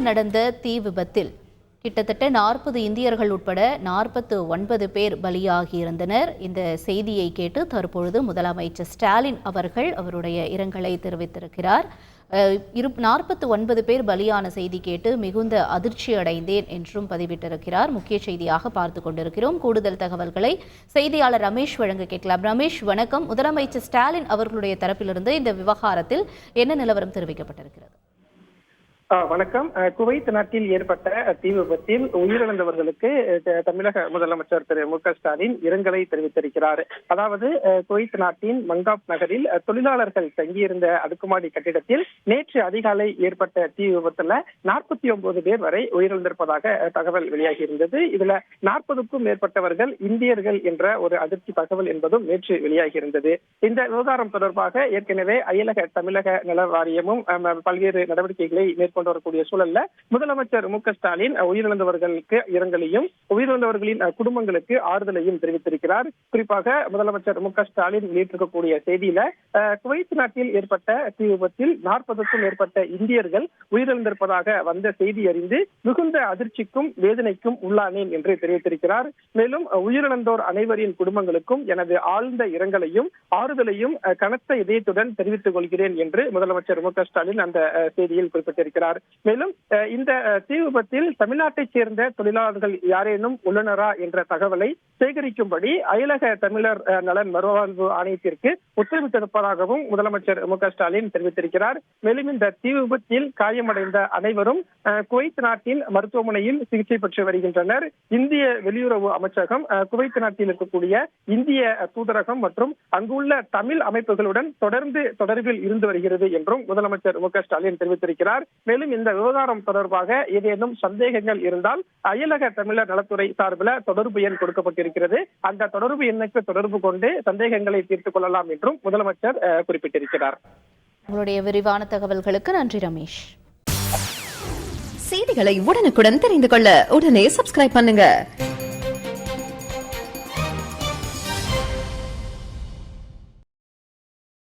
நடந்த தீ விபத்தில் கிட்டத்தட்ட 40 இந்தியர்கள் உட்பட 49 பேர் பலியாகியிருந்தனர். இந்த செய்தியை கேட்டு தற்பொழுது முதலமைச்சர் ஸ்டாலின் அவர்கள் அவருடைய இரங்கலை தெரிவித்திருக்கிறார். 49 பேர் பலியான செய்தி கேட்டு மிகுந்த அதிர்ச்சி அடைந்தேன் என்றும் பதிவிட்டிருக்கிறார். முக்கிய செய்தியாக பார்த்து கொண்டிருக்கிறோம். கூடுதல் தகவல்களை செய்தியாளர் ரமேஷ் வழங்க கேட்கலாம். ரமேஷ், வணக்கம். முதலமைச்சர் ஸ்டாலின் அவர்களுடைய தரப்பிலிருந்து இந்த விவகாரத்தில் என்ன நிலவரம் தெரிவிக்கப்பட்டிருக்கிறது? வணக்கம். குவைத் நாட்டில் ஏற்பட்ட தீ விபத்தில் உயிரிழந்தவர்களுக்கு தமிழக முதலமைச்சர் திரு மு க ஸ்டாலின் இரங்கலை தெரிவித்திருக்கிறார். அதாவது குவைத் நாட்டின் மங்காப் நகரில் தொழிலாளர்கள் தங்கியிருந்த அடுக்குமாடி கட்டிடத்தில் நேற்று அதிகாலை ஏற்பட்ட தீ விபத்துல 49 பேர் வரை உயிரிழந்திருப்பதாக தகவல் வெளியாகி இருந்தது. இதுல 40க்கும் மேற்பட்டவர்கள் இந்தியர்கள் என்ற ஒரு அதிர்ச்சி தகவல் என்பதும் நேற்று வெளியாகி இருந்தது. இந்த விவகாரம் தொடர்பாக ஏற்கனவே அயலக தமிழக நல வாரியமும் பல்வேறு நடவடிக்கைகளை மேற்கொண்டு வரக்கூடிய சூழல்ல முதலமைச்சர் மு க ஸ்டாலின் உயிரிழந்தவர்களுக்கு இரங்கலையும் உயிரிழந்தவர்களின் குடும்பங்களுக்கு ஆறுதலையும் தெரிவித்திருக்கிறார். குறிப்பாக முதலமைச்சர் மு க ஸ்டாலின் வெளியிட்டிருக்கக்கூடிய செய்தியில குவைத் நாட்டில் ஏற்பட்ட தீ விபத்தில் 40க்கும் மேற்பட்ட இந்தியர்கள் உயிரிழந்திருப்பதாக வந்த செய்தி அறிந்து மிகுந்த அதிர்ச்சிக்கும் வேதனைக்கும் உள்ளானேன் என்று தெரிவித்திருக்கிறார். மேலும் உயிரிழந்தோர் அனைவரின் குடும்பங்களுக்கும் எனது ஆழ்ந்த இரங்கலையும் ஆறுதலையும் கனத்த இதயத்துடன் தெரிவித்துக் கொள்கிறேன் என்று முதலமைச்சர் மு க ஸ்டாலின் அந்த செய்தியில் குறிப்பிட்டிருக்கிறார். மேலும் இந்த தீ விபத்தில் தமிழ்நாட்டைச் சேர்ந்த தொழிலாளர்கள் யாரேனும் உள்ளனரா என்ற தகவலை சேகரிக்கும்படி அயலக தமிழர் நலன் மறுவாழ்வு ஆணையத்திற்கு உத்தரவிட்டிருப்பதாகவும் முதலமைச்சர் மு க ஸ்டாலின் தெரிவித்திருக்கிறார். மேலும் இந்த தீ விபத்தில் காயமடைந்த அனைவரும் குவைத் நாட்டின் மருத்துவமனையில் சிகிச்சை பெற்று வருகின்றனர். இந்திய வெளியுறவு அமைச்சகம் குவைத் நாட்டில் இருக்கக்கூடிய இந்திய தூதரகம் மற்றும் அங்குள்ள தமிழ் அமைப்புகளுடன் தொடர்பில் இருந்து வருகிறது என்றும் முதலமைச்சர் மு க ஸ்டாலின் தெரிவித்திருக்கிறார். மேலும் இந்த விவகாரம் தொடர்பாக ஏதேனும் சந்தேகங்கள் இருந்தால் அயலக தமிழர் நலத்துறை சார்பில் தொடர்பு எண் கொடுக்கப்பட்டிருக்கிறது. அந்த தொடர்பு எண்ணுக்கு தொடர்பு கொண்டு சந்தேகங்களை தீர்த்துக் கொள்ளலாம் என்றும் முதலமைச்சர் குறிப்பிட்டிருக்கிறார். உங்களுடைய விரிவான தகவல்களுக்கு நன்றி ரமேஷ். செய்திகளை உடனுக்குடன் தெரிந்து கொள்ள உடனே சப்ஸ்கிரைப் பண்ணுங்க.